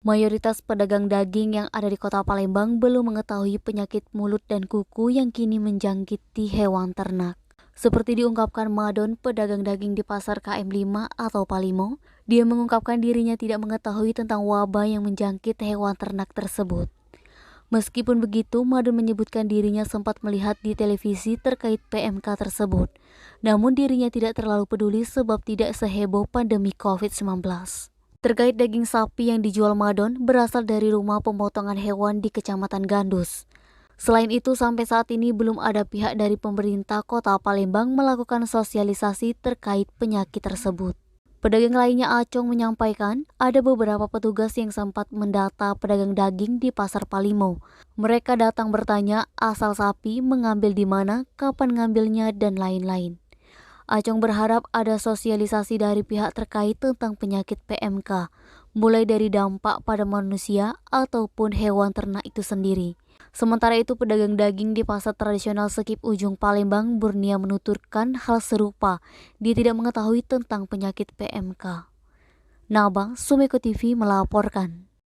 Mayoritas pedagang daging yang ada di kota Palembang belum mengetahui penyakit mulut dan kuku yang kini menjangkiti hewan ternak. Seperti diungkapkan Madon, pedagang daging di pasar KM5 atau Palimo, dia mengungkapkan dirinya tidak mengetahui tentang wabah yang menjangkit hewan ternak tersebut. Meskipun begitu, Madon menyebutkan dirinya sempat melihat di televisi terkait PMK tersebut. Namun dirinya tidak terlalu peduli sebab tidak seheboh pandemi COVID-19. Terkait daging sapi yang dijual Madon berasal dari rumah pemotongan hewan di Kecamatan Gandus. Selain itu, sampai saat ini belum ada pihak dari pemerintah Kota Palembang melakukan sosialisasi terkait penyakit tersebut. Pedagang lainnya Acong menyampaikan ada beberapa petugas yang sempat mendata pedagang daging di Pasar Palimo. Mereka datang bertanya asal sapi, mengambil di mana, kapan ngambilnya, dan lain-lain. Acong berharap ada sosialisasi dari pihak terkait tentang penyakit PMK, mulai dari dampak pada manusia ataupun hewan ternak itu sendiri. Sementara itu, pedagang daging di pasar tradisional Sekip Ujung Palembang berniat menuturkan hal serupa. Dia tidak mengetahui tentang penyakit PMK. Nabang, Sumeko TV melaporkan.